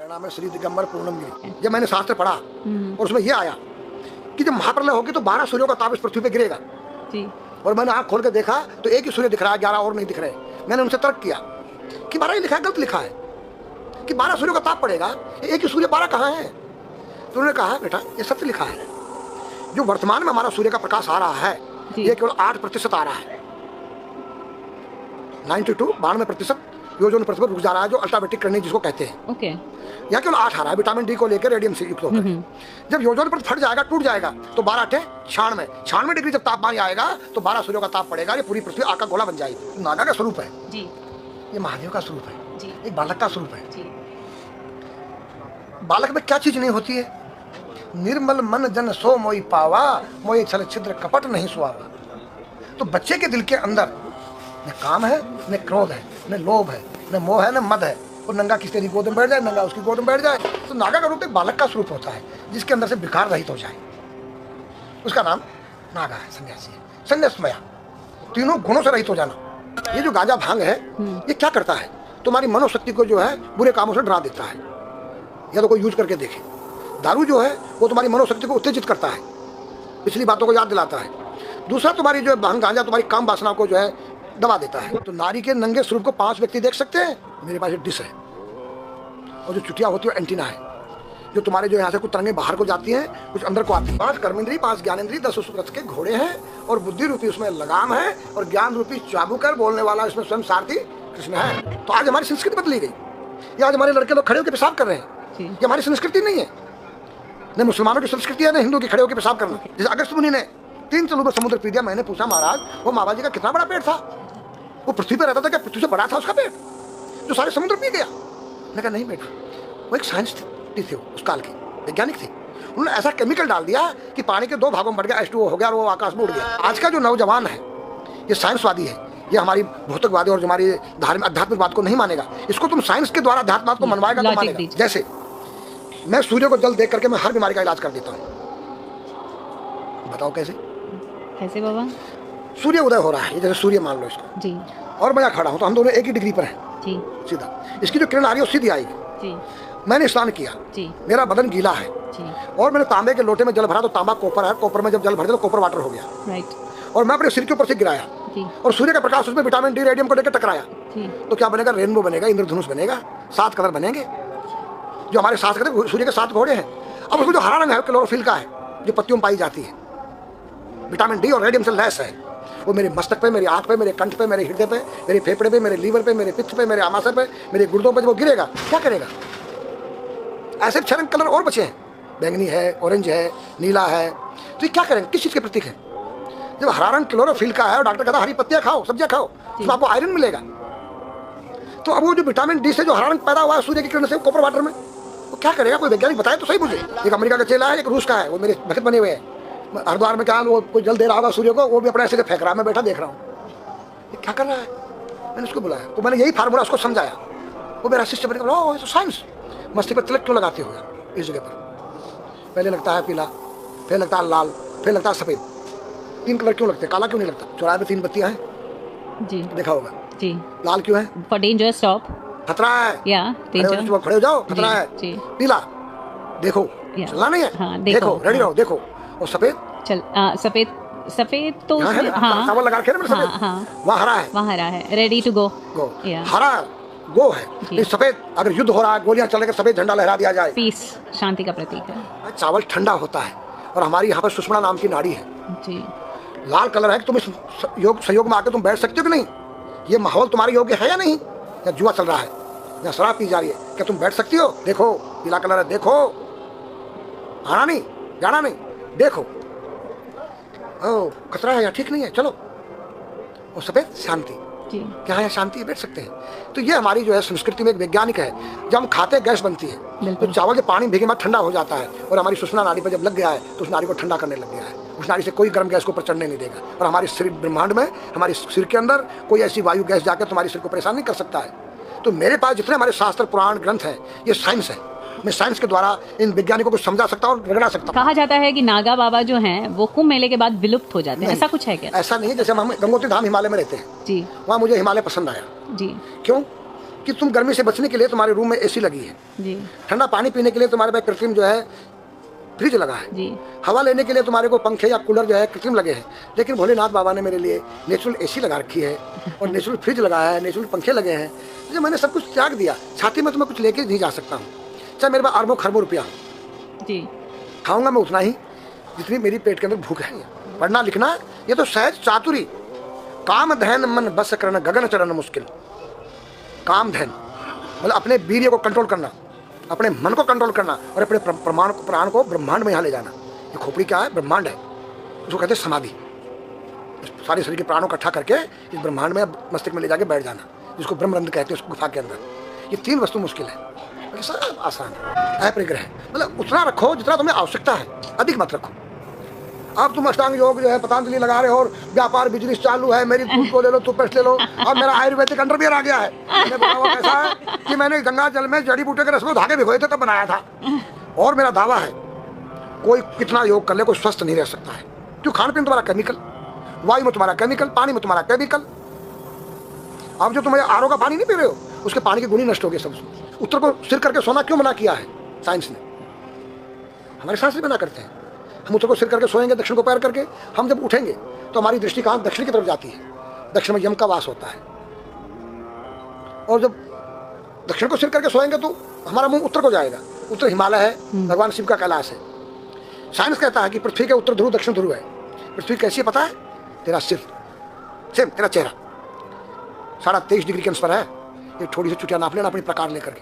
नाम है श्री दिगंबर पूर्णमगिरी। जब मैंने शास्त्र पढ़ा और उसमें यह आया कि जब महाप्रलय होगी तो 12 सूर्यों का ताप इस पृथ्वी पे गिरेगा जी। और मैंने आंख खोल के देखा तो एक ही सूर्य दिख रहा है, 11 और नहीं दिख रहे। मैंने उनसे तर्क किया कि 12 ही लिखा है, गलत लिखा है कि 12 सूर्यों का ताप पड़ेगा, एक ही सूर्य 12 कहाँ है। तो उन्होंने कहा बेटा ये सत्य लिखा है, जो वर्तमान में हमारा सूर्य का प्रकाश आ रहा है ये केवल 8% आ रहा है। 92% योजन पृथ्वी पर रुक जा रहा है, जो अल्ट्रावेटिक करने जिसको कहते हैं। ओके। यहाँ केवल 8 आ रहा है विटामिन डी को लेकर, रेडियम से युक्त होकर। जब योजन पर फट जाएगा, टूट जाएगा तो 12 96 डिग्री जब तापमान आएगा तो 12 सूर्यों का ताप पड़ेगा, ये पूरी पृथ्वी आका गोला बन जाएगी। नागा का स्वरूप है जी, ये महादेव का स्वरूप है जी, एक बालक का स्वरूप है जी। बालक में क्या चीज नहीं होती है? निर्मल मन जन सो मोई पावा, मोई छल छिद्र कपट नहीं सुहावा। तो बच्चे के दिल के अंदर न काम है, न क्रोध है, न लोभ है, न मोह है, न मद है। और नंगा किसी तेरी गोद में बैठ जाए, नंगा उसकी गोद में बैठ जाए। तो नागा का रूप एक बालक का स्वरूप होता है जिसके अंदर से विकार रहित हो जाए, उसका नाम नागा है, सन्यासी है, संन्यासमया, तीनों गुणों से रहित हो जाना। ये जो गांजा भांग है ये क्या करता है? तुम्हारी मनोशक्ति को जो है बुरे कामों से डरा देता है, या तो कोई यूज करके देखे। दारू जो है वो तुम्हारी मनोशक्ति को उत्तेजित करता है, पिछली बातों को याद दिलाता है। दूसरा तुम्हारी जो है भांग गांजा तुम्हारी काम वासना को जो है दबा देता है। तो नारी के नंगे स्वरूप को 5 व्यक्ति देख सकते हैं। मेरे पास एक डिश है और जो चुटिया होती है एंटीना है, जो तुम्हारे जो यहाँ से कुछ तरंगे बाहर को जाती हैं, कुछ अंदर को आती है। 5 कर्मेंद्री, 5 ज्ञानेंद्री, 10 उस रथ के घोड़े हैं और बुद्धि रूपी उसमें लगाम है और ज्ञान रूपी चाबुकर बोलने वाला इसमें स्वयं सारथी कृष्ण है। तो आज हमारी संस्कृति बदली गई, ये आज हमारे लड़के लोग खड़े होकर पेशाब कर रहे हैं। ये हमारी संस्कृति नहीं है, न मुसलमानों की संस्कृति है, न हिंदू की खड़े होकर पेशाब करना। जैसे अगस्त मुनि ने 3 चलूबर समुद्र पी दिया। मैंने पूछा महाराज वो माँ बाजी का कितना बड़ा पेट था? वो पृथ्वी पर रहता था, क्या पृथ्वी से बड़ा था उसका पेट जो सारे समुद्र पी गया? मैंने कहा नहीं बेटा, वो एक साइंस थे उस काल के वैज्ञानिक थे। उन्होंने ऐसा केमिकल डाल दिया कि पानी के 2 भागों में बढ़ गया, H2O हो गया और वो आकाश में उड़ गया। आज का जो नौजवान है ये साइंसवादी है, ये हमारी भौतिकवादी और हमारी धार्मिक आध्यात्मिक बात को नहीं मानेगा। इसको तुम साइंस के द्वारा अध्यात्म को मनवाएगा तो मानेगा। जैसे मैं सूर्य को जल देख करके मैं हर बीमारी का इलाज कर देता हूँ। बताओ कैसे? कैसे बाबा? सूर्य उदय हो रहा है, जैसे सूर्य मान लो इसको जी, और मैं यहाँ खड़ा हूँ तो हम दोनों एक ही डिग्री पर हैं जी। सीधा इसकी जो किरण आ रही है वो सीधी आएगी जी। मैंने स्नान किया जी, मेरा बदन गीला है जी, और मैंने तांबे के लोटे में जल भरा तो तांबा कॉपर है, कॉपर में जब जल भर दिया तो कॉपर वाटर हो गया राइट। और मैं अपने सिर के ऊपर से गिराया जी, और सूर्य का प्रकाश उसमें विटामिन डी रेडियम को लेकर टकराया जी। तो क्या बनेगा? रेनबो बनेगा, इंद्रधनुष बनेगा, 7 कलर बनेंगे जो हमारे 7 कलर सूर्य के 7 घोड़े हैं। अब उसमें जो हरा रंग है क्लोरोफिल का है, जो पत्तियों में पाई जाती है, विटामिन डी और रेडियम से लैस है। वो मेरे मस्तक पे, मेरी आंख पे, मेरे कंठ पे, मेरे हृदय पे, मेरे फेफड़े पे, मेरे लीवर पे, मेरे पित्त पे, मेरे आमाशय पे, मेरे गुर्दों पे जब वो गिरेगा क्या करेगा? ऐसे 6 रंग कलर और बचे हैं, बैंगनी है, ऑरेंज है, नीला है। तो ये क्या करेंगे? किस चीज़ के प्रतीक है? जब हरा रंग क्लोरोफिल का है और डॉक्टर कहता है हरी पत्तियां खाओ, सब्जियां खाओ, तो आपको आयरन मिलेगा। तो अब वो जो विटामिन डी से जो हरा रंग पैदा हुआ है सूर्य की किरण से कॉपर वाटर में, वो क्या करेगा? कोई वैज्ञानिक बताए तो सही मुझे। एक अमेरिका का चेला है, एक रूस का है, वो मेरे भक्त बने हुए हैं। हरिद्वार में क्या वो कोई जल दे रहा होगा सूर्य को, वो भी अपने ऐसे फेंक रहा है, मैं बैठा देख रहा हूँ ये क्या कर रहा है। मैंने उसको बुलाया तो मैंने यही फार्मूला उसको समझाया। वो मेरा शिष्य बने, ओह ये तो साइंस। मस्ती पर तिलक क्यों लगाते हो इस जगह पर? पहले लगता है पीला, फिर लगता है लाल, फिर लगता है सफेद। 3 कलर क्यों लगते हैं? काला क्यों नहीं लगता? चौराहे पे 3 बत्तियां हैं जी, देखा होगा जी। लाल क्यों है? फॉर डेंजर स्टॉप, खतरा है, या खड़े हो जाओ, खतरा है। पीला देखो चलना नहीं है, हाँ, देखो रेडी रहो, देखो। और सफेद चल सफेद तो हाँ, चावल लगा के ना, हाँ, वहाँ हरा है, वहाँ हरा है, रेडी टू गो। हरा गो है, सफेद अगर युद्ध हो रहा है, गोलियां चल रही, सफेद झंडा लहरा दिया जाए, पीस, शांति का प्रतीक है। चावल ठंडा होता है और हमारी यहाँ पर सुषमा नाम की नाड़ी है जी। लाल कलर है कि तुम इस योग संयोग में आकर तुम बैठ सकते हो कि नहीं? ये माहौल तुम्हारे योग्य है या नहीं? या जुआ चल रहा है, या शराब पी जा रही है, क्या तुम बैठ सकती हो? देखो पीला कलर है, देखो, आना नहीं, जाना नहीं, देखो। ओ खतरा है या ठीक नहीं है, चलो। और सफेद शांति, क्या है शांति, बैठ सकते हैं। तो ये हमारी जो है संस्कृति में एक वैज्ञानिक है। जब हम खाते गैस बनती है तो चावल के पानी भीगे में ठंडा हो जाता है, और हमारी सुषमा नाड़ी पर जब लग गया है तो उस नाड़ी को ठंडा करने लग गया है। उस नाड़ी से कोई गर्म गैस को ऊपर चढ़ने नहीं देगा, और हमारे शरीर ब्रह्मांड में, हमारे सिर के अंदर कोई ऐसी वायु गैस जाकर तुम्हारे सिर को परेशान नहीं कर सकता है। तो मेरे पास जितने हमारे शास्त्र पुराण ग्रंथ हैं ये साइंस है। मैं साइंस के द्वारा इन वैज्ञानिकों को समझा सकता हूँ और रगड़ा सकता हूँ। कहा जाता है कि नागा बाबा जो हैं वो कुंभ मेले के बाद विलुप्त हो जाते हैं, ऐसा कुछ है क्या? ऐसा नहीं है। जैसे हम गंगोत्री धाम हिमालय में रहते हैं जी, वहाँ मुझे हिमालय पसंद आया जी। क्यों? कि तुम गर्मी से बचने के लिए तुम्हारे रूम में एसी लगी है जी ठंडा पानी पीने के लिए तुम्हारे पास कृत्रिम जो है फ्रिज लगा है जी हवा लेने के लिए तुम्हारे को पंखे या कूलर जो है कृत्रिम लगे हैं लेकिन भोलेनाथ बाबा ने मेरे लिए नेचुरल एसी लगा रखी है और नेचुरल फ्रिज लगाया है नेचुरल पंखे लगे हैं जो मैंने सब कुछ त्याग दिया छाती में तो मैं कुछ लेके नहीं जा सकता हूँ चाहे मेरे पास अरबों खरबों रुपया जी खाऊंगा मैं उतना ही जितनी मेरी पेट के अंदर भूख है पढ़ना लिखना ये तो सहज चातुरी काम धैन मन बस करना गगन चरण मुश्किल काम धैन मतलब अपने वीर्य को कंट्रोल करना अपने मन को कंट्रोल करना और अपने प्राण को ब्रह्मांड में यहाँ ले जाना ये खोपड़ी क्या है ब्रह्मांड है उसको कहते हैं समाधि सारे शरीर के प्राणों को इकट्ठा करके इस ब्रह्मांड में मस्तिष्क में ले जाके बैठ जाना जिसको ब्रह्मरंध्र कहते हैं उस गुफा के अंदर ये 3 वस्तु मुश्किल है सब आसान है अपरिग्रह मतलब उतना रखो जितना तुम्हें आवश्यकता है अधिक मत रखो अब तुम अष्टांग योग जो है पतंजलि लगा रहे हो और व्यापार बिजनेस चालू है मेरी दूध को ले लो टूथपेस्ट ले लो अब मेरा आयुर्वेदिक अंडरवियर आ गया है मैंने बोला वो कैसा है कि मैंने गंगा जल में जड़ी बूटे के रस में धागे भिगोए थे तब बनाया था और मेरा दावा है कोई कितना योग कर ले कोई स्वस्थ नहीं रह सकता है क्यों खान पीन तुम्हारा केमिकल वायु में तुम्हारा केमिकल पानी में तुम्हारा केमिकल अब जो तुम आरओ का पानी नहीं पी रहे हो उसके पानी के गुण ही नष्ट हो गए सब उत्तर को सिर करके सोना क्यों मना किया है साइंस ने हमारे शास्त्र मना करते हैं हम उत्तर को सिर करके सोएंगे दक्षिण को पैर करके हम जब उठेंगे तो हमारी दृष्टि कहाँ दक्षिण की तरफ जाती है दक्षिण में यम का वास होता है और जब दक्षिण को सिर करके सोएंगे तो हमारा मुंह उत्तर को जाएगा उत्तर हिमालय है भगवान शिव का कैलाश है साइंस कहता है कि पृथ्वी के उत्तर ध्रुव दक्षिण ध्रुव है पृथ्वी कैसी है पता है तेरा सिर सेम तेरा चेहरा 23.5 डिग्री के अंश पर है ये थोड़ी सी चुटिया नाप लेना अपनी प्रकार लेकर के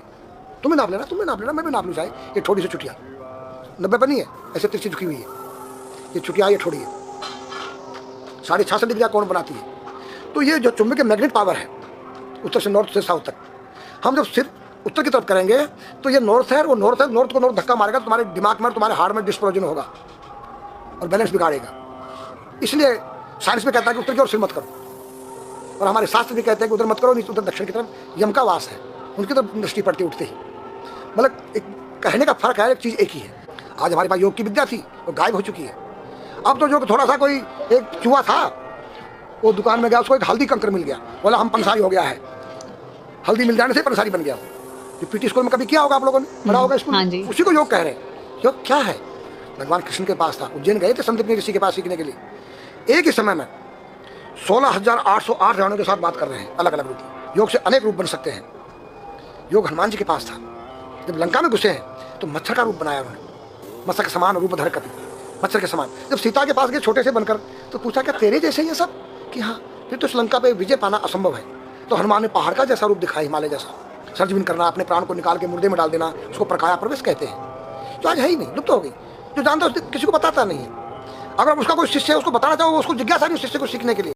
तुम्हें नाप लेना मैं भी नाप लूँ चाहे ये थोड़ी सी चुटिया 90 पर नहीं है ऐसे तिरछी झुकी हुई है ये चुटिया ये थोड़ी है 66.5 डिग्री कोण बनाती है तो ये जो चुंबकीय मैग्नेट पावर है उत्तर से नॉर्थ से साउथ तक हम जब सिर उत्तर की तरफ करेंगे तो ये नॉर्थ है वो नॉर्थ है नॉर्थ को नॉर्थ धक्का मारेगा तो तुम्हारे दिमाग में तुम्हारे हार्ट में डिस्प्रोजन होगा और बैलेंस बिगाड़ेगा इसलिए साइंस में कहता है कि उत्तर की ओर सिर मत करो और हमारे शास्त्र भी कहते हैं कि उधर मत करो नहीं उधर दक्षिण की तरफ यम का वास है उनकी तरफ दृष्टि पड़ती उठते ही मतलब एक कहने का फर्क है एक चीज़ एक ही है आज हमारे पास योग की विद्या थी वो गायब हो चुकी है अब तो जो थोड़ा सा कोई एक चूहा था वो दुकान में गया उसको एक हल्दी कंकर मिल गया बोला हम पंसारी हो गया है हल्दी मिल जाने से पंसारी बन गया जो पीटी स्कूल में कभी किया होगा आप लोगों ने पढ़ा होगा स्कूल उसी को योग कह रहे हैं योग क्या है भगवान कृष्ण के पास था उज्जैन गए थे संदीप ऋषि के पास सीखने के लिए एक ही समय में 16,808 रावणों के साथ बात कर रहे हैं अलग अलग रूप योग से अनेक रूप बन सकते हैं योग हनुमान जी के पास था जब लंका में घुसे हैं तो मच्छर का रूप बनाया उन्होंने मच्छर के समान रूप धर कर मच्छर के समान जब सीता के पास गए छोटे से बनकर तो पूछा क्या तेरे जैसे ये सब कि हाँ फिर तो श्रीलंका पे विजय पाना असंभव है तो हनुमान ने पहाड़ का जैसा रूप दिखाया हिमालय जैसा सर्जविन करना अपने प्राण को निकाल के मुर्दे में डाल देना उसको प्रकाया प्रवेश कहते हैं जो आज है ही नहीं लुप्त हो गई जो जानता है किसी को बताता नहीं है अगर उसका कोई शिष्य है उसको बताना चाहो उसको जिज्ञासा नहीं शिष्य को सीखने के लिए